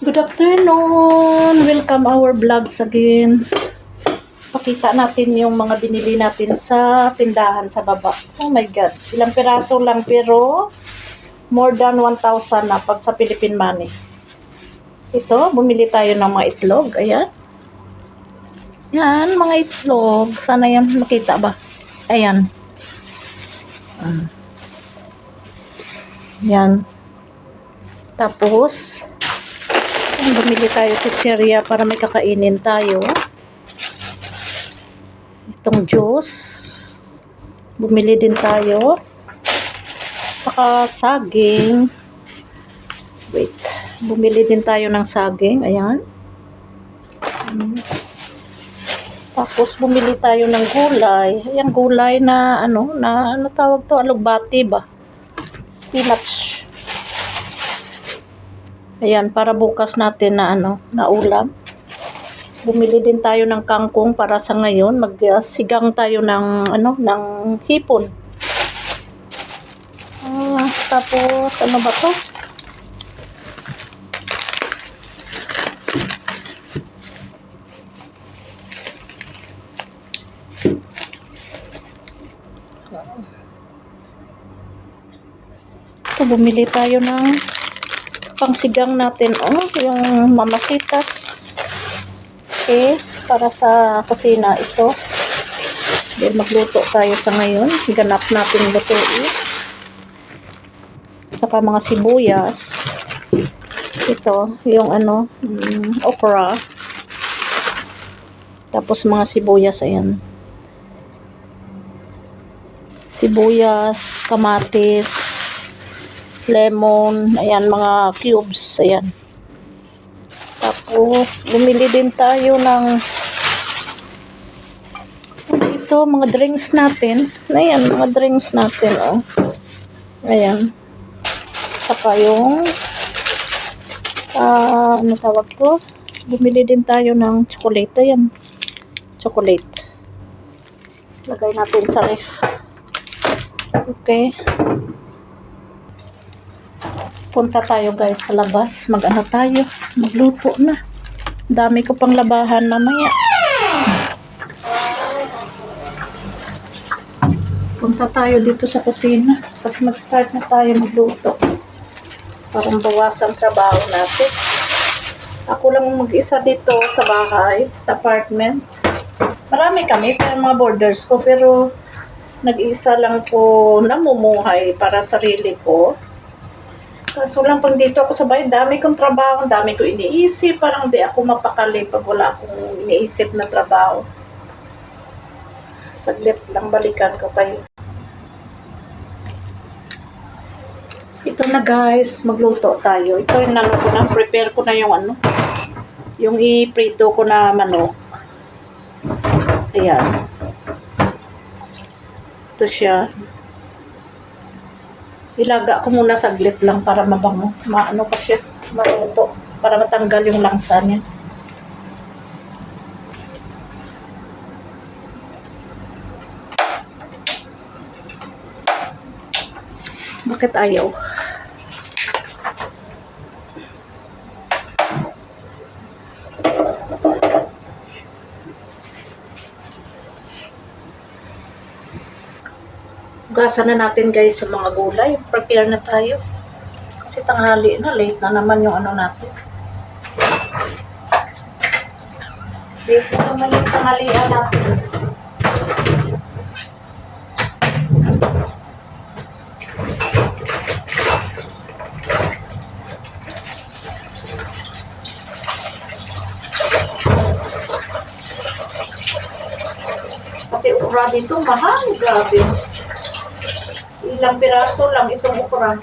Good afternoon! Welcome our vlogs again. Pakita natin yung mga binili natin sa tindahan sa baba. Oh my God. Ilang piraso lang pero more than 1,000 na pag sa Philippine money. Ito, bumili tayo ng mga itlog. Ayan. Yan, mga itlog. Sana yan makita ba? Ayan. Yan. Tapos, bumili tayo chicheria para may kakainin tayo. Itong juice. Bumili din tayo. Saka saging. Wait. Bumili din tayo ng saging. Ayan. Tapos bumili tayo ng gulay. Ayan, gulay na ano tawag to? Alugbati ba? Spinach. Ayan, para bukas natin na na ulam. Bumili din tayo ng kangkong para sa ngayon. Magsigang tayo ng ng hipon. Tapos ano ba to? Ito, bumili tayo ng pangsigang natin, yung mamasitas. Okay, para sa kusina ito. Dahil magluto tayo sa ngayon. Ganap natin lutuin. Saka mga sibuyas. Ito, yung okra. Tapos mga sibuyas, ayan. Sibuyas, kamatis, lemon, ayan, mga cubes, ayan. Tapos, bumili din tayo ng ito, mga drinks natin. Ayan, mga drinks natin, Ayan. Saka yung ano tawag to? Bumili din tayo ng chocolate. Ayan. Chocolate. Lagay natin sa ref. Okay. Punta tayo guys sa labas. Tayo. Magluto na. Dami ko pang labahan mamaya. Punta tayo dito sa kusina. Kasi mag-start na tayo magluto. Parang bawasan trabaho natin. Ako lang mag-isa dito sa bahay, sa apartment. Marami kami, pero mga borders ko. Pero nag-isa lang po namumuhay para sarili ko. Kaso lang pag dito ako sa bahay, dami kong trabaho, dami ko iniisip, parang di ako mapakali pag wala akong iniisip na trabaho. Saglit lang, balikan ko kayo. Ito na guys, magluto tayo. Ito yung prepare ko na yung yung iprito ko na manok. Ayan. Ito siya. Ilaga ko muna saglit lang para mabango. Pa siya, maluto. Para matanggal yung langsa niya. Bakit ayaw? Hugasan na natin guys yung mga gulay. Prepare na tayo. Kasi tanghali na, late na naman yung natin. Late na naman yung tanghalian natin. Pati ukra dito, mahal. Grabe. Ilang piraso lang itong ukra.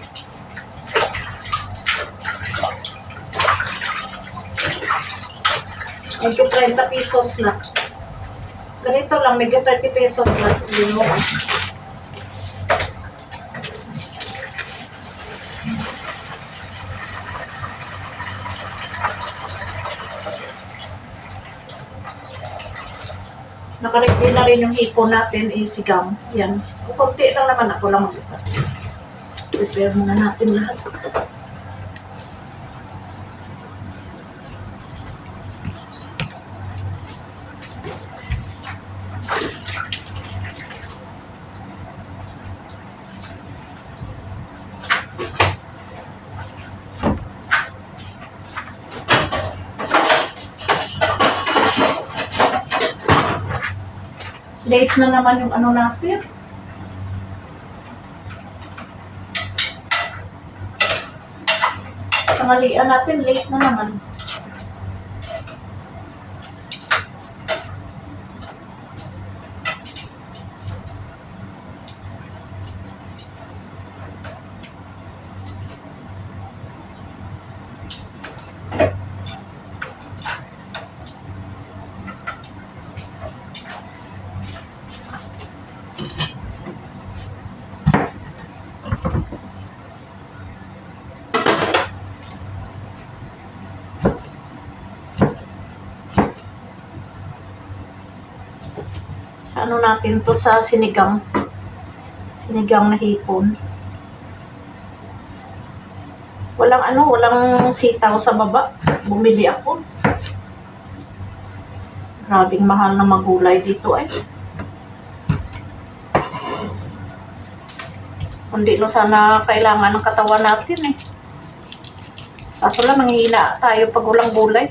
May 30 pesos na. Ganito lang, may 30 pesos na. Nakaready na rin yung hipon natin, isigang. Yan. Kunti lang naman, ako lang mag-isa. Prepare muna natin lahat. Late na naman yung ano natin. Tanghalian natin, late na naman. Sa ano natin to, sa sinigang na hipon. Walang sitaw sa baba. Bumili ako. Grabing mahal na magulay dito eh. Hindi lang sana kailangan ng katawan natin eh. Kaso lang nanghihina tayo pag walang gulay.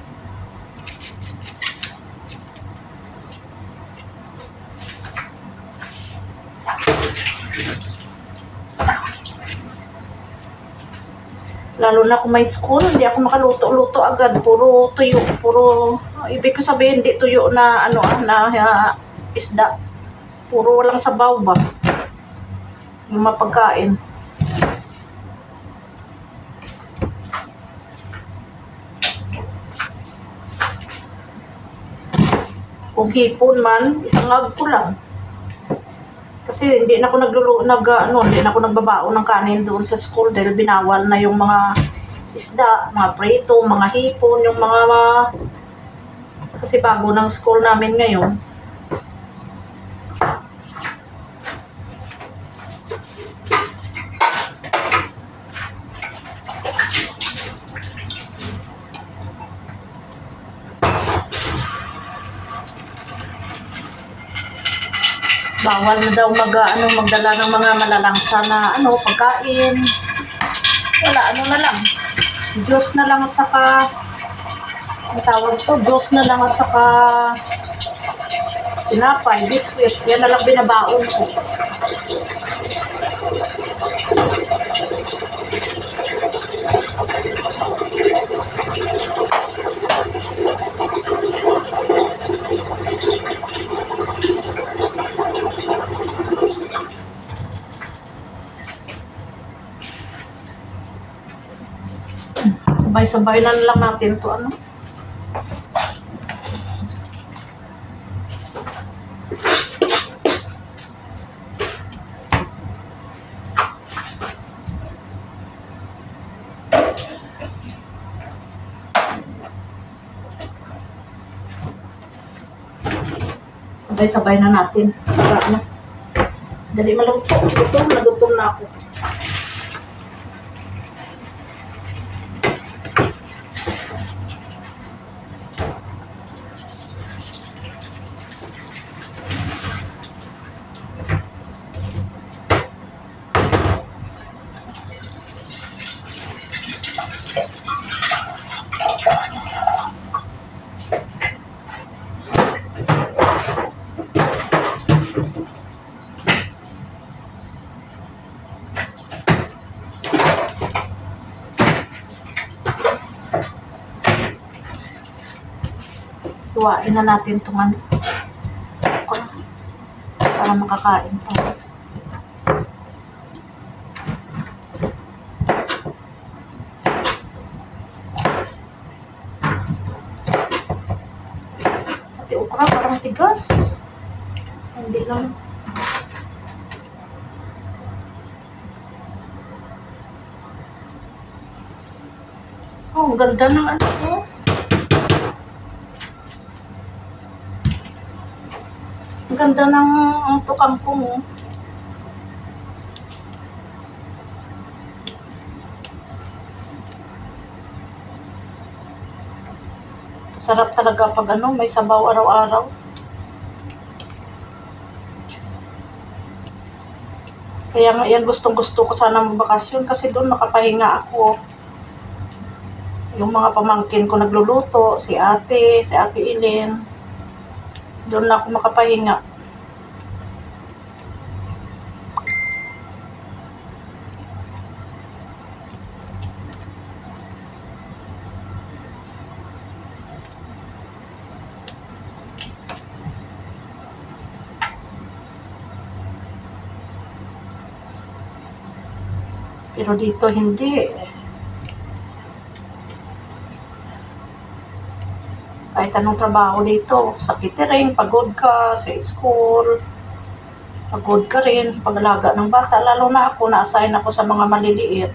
Lalo na kung may school, hindi ako makaluto-luto agad. Puro tuyo, ibig ko sabihin, hindi tuyo na, isda. Puro walang sabaw ba? Yung mapagkain. Kung hipon man, isang hag ko lang. Kasi hindi na ako hindi na ako nagbabaon ng kanin doon sa school dahil binawal na yung mga isda, mga prito, mga hipon, yung kasi bago ng school namin ngayon. Bawal na daw magdala ng mga malalangsa na pagkain. Wala, na lang. Diyos na lang at saka Diyos na lang at saka tinapay, biscuit. Yan na lang binabaon ko. Sabay-sabay na lang natin to Sabay-sabay na natin. Para dali maluto. Nagutom na ako. Tuwain na natin itong para makakain pa. Pati okra parang tigas. Hindi lang. Oh, ang ganda ng Ang ganda ng tukang ko mo. Sarap talaga pag may sabaw araw-araw. Kaya nga yan, gustong-gusto ko sana magbakasyon kasi doon nakapahinga ako. Yung mga pamangkin ko nagluluto, si ate Ilin. Doon na ako makapahinga. Pero dito hindi. Kahit anong trabaho dito, sa catering, pagod ka, sa school, pagod ka rin sa pag-alaga ng bata. Lalo na ako, na-assign ako sa mga maliliit.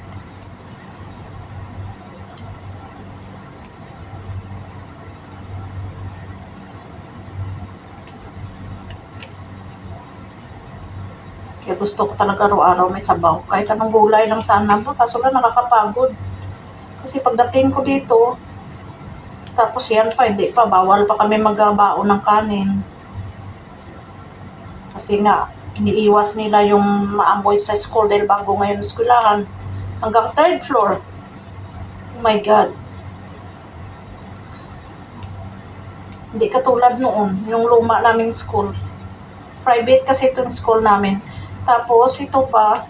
Kaya gusto ko talaga araw-araw may sabaw. Kahit anong gulay lang sana ba, kaso lang nakakapagod. Kasi pagdating ko dito, tapos yan pa, hindi pa, bawal pa kami magbaon ng kanin. Kasi nga, iniiwas nila yung maamoy sa school dahil bago ngayon eskwelahan. Hanggang 3rd floor. Oh my God. Hindi katulad noon, yung luma naming school. Private kasi itong school namin. Tapos ito pa,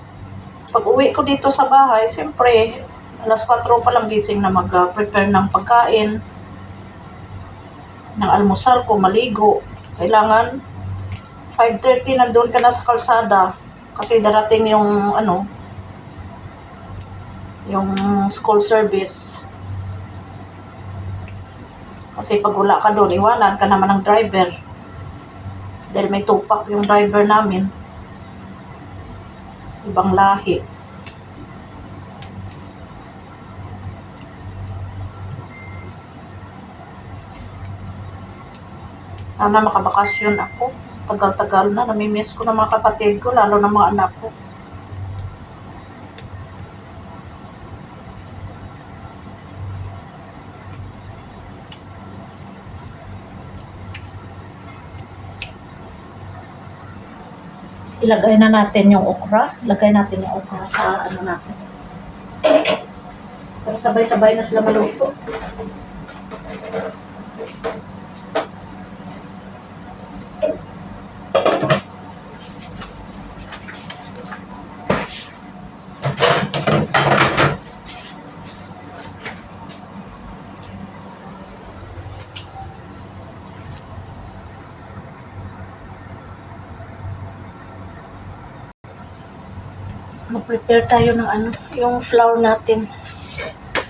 pag uwi ko dito sa bahay, siyempre, alas 4 pa lang gising na mag-prepare ng pagkain, ng almusal ko, maligo. Kailangan 5:30 nandun ka na sa kalsada kasi darating yung yung school service. Kasi pag wala ka doon, iwanan ka naman ng driver. Dahil may tupak yung driver namin. Ibang lahi. Sana makabakasyon ako. Tagal-tagal na. Namimiss ko ng mga kapatid ko, lalo ng mga anak ko. Ilagay na natin yung okra. Ilagay natin yung okra sa natin. Pero sabay-sabay na sila maluto. Mag-prepare tayo ng yung flour natin.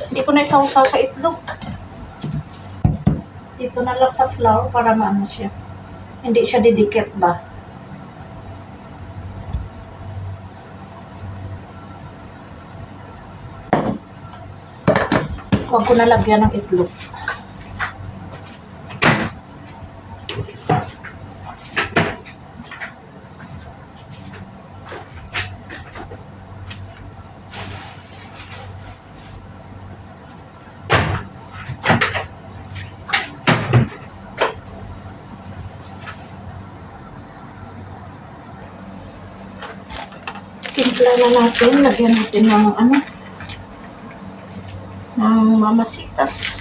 Hindi ko na isawsaw sa itlog. Dito na lang sa flour para maano siya. Hindi siya didikit ba? Huwag ko na lagyan ng itlog. Timpla na natin, lagyan natin ng ng mamasitas.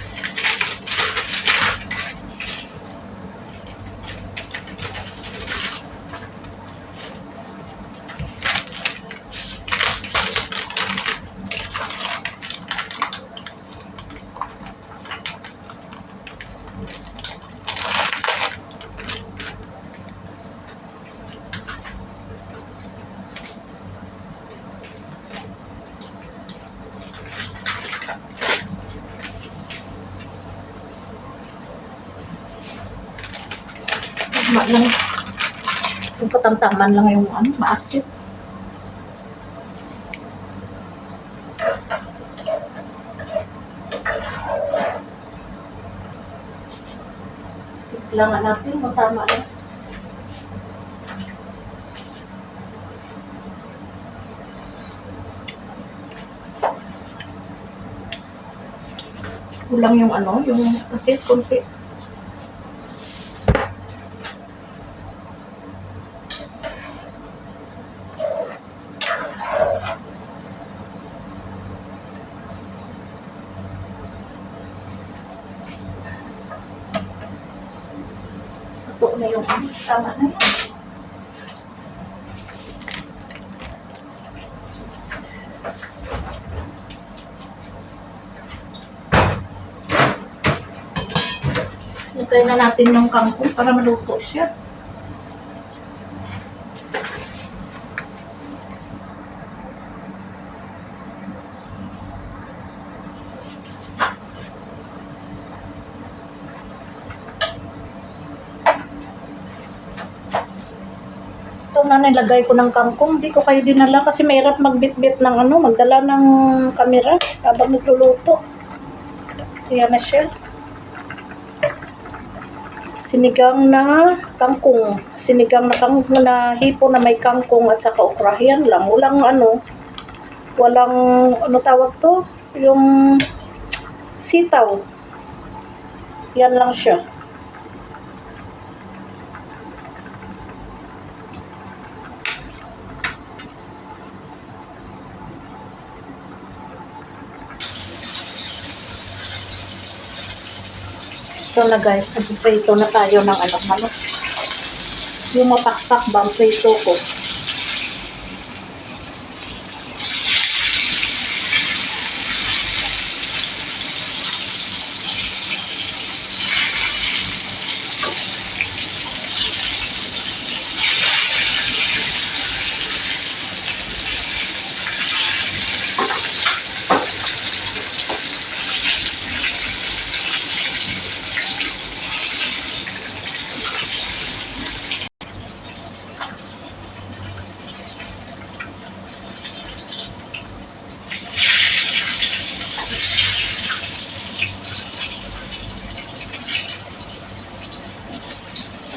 Tama lang. Yung katamtaman lang yung maasit. Kailangan natin kung tama lang. Kulang yung yung asit, konti. Ito na yung tama na yan. Lagay na natin yung kangkong para maluto siya. na nilagay ko ng kangkong. Hindi ko kayo dinala kasi mahirap magbitbit ng magdala ng kamera habang nagluluto. Ayan na siya. Sinigang na kangkong. Sinigang na kangkong na hipo na may kangkong at saka okra. Yan lang. Walang tawag to? Yung sitaw. Yan lang siya. Ito na guys, nag-prito na tayo ng yung mapakpak bang prito ko.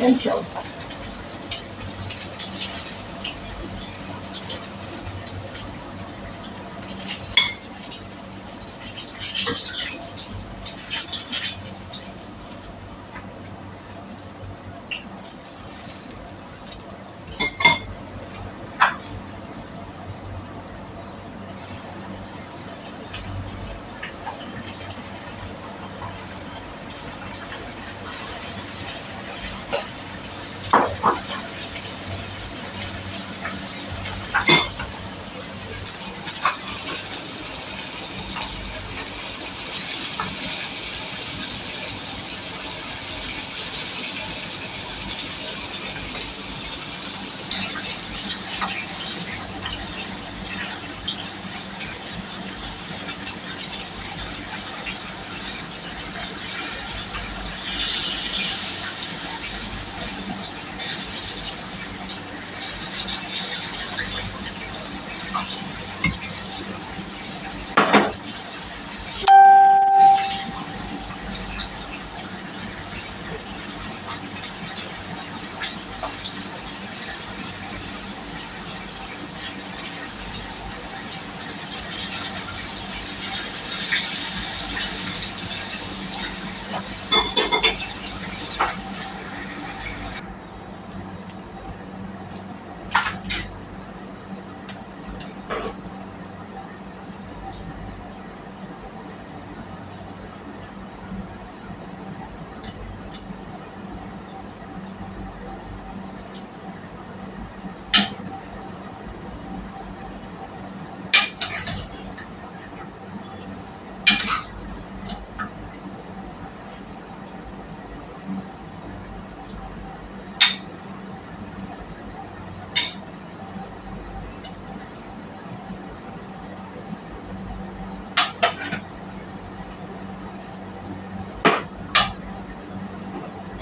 Yan siya.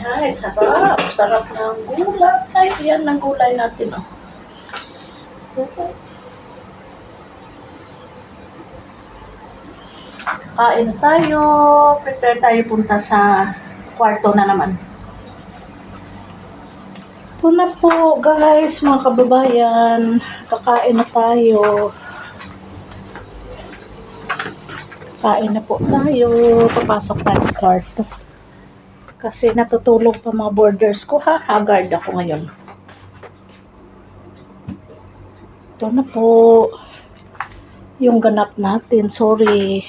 Ay, sarap. Sarap ng gulay. Yan ang gulay natin, oh. Kain tayo. Prepare tayo punta sa kwarto na naman. Ito na po, guys, mga kababayan. Kakain na tayo. Kain na po tayo. Papasok tayo sa kwarto. Kasi natutulog pa mga borders ko, ha? Haggard ako ngayon. Ito na po. Yung ganap natin. Sorry.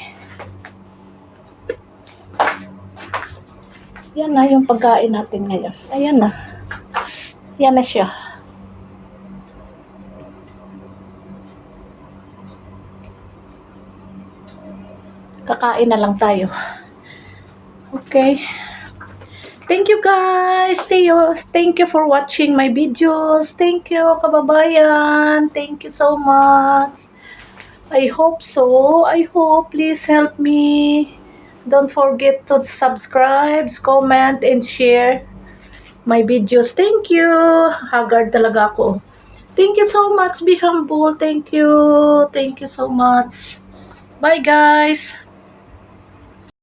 Yan na yung pagkain natin ngayon. Ayan na. Yan na siya. Kakain na lang tayo. Okay. Thank you guys. Thank you for watching my videos. Thank you, kababayan. Thank you so much. I hope so. I hope. Please help me. Don't forget to subscribe, comment, and share my videos. Thank you. Haggard talaga ako. Thank you so much. Be humble. Thank you. Thank you so much. Bye, guys.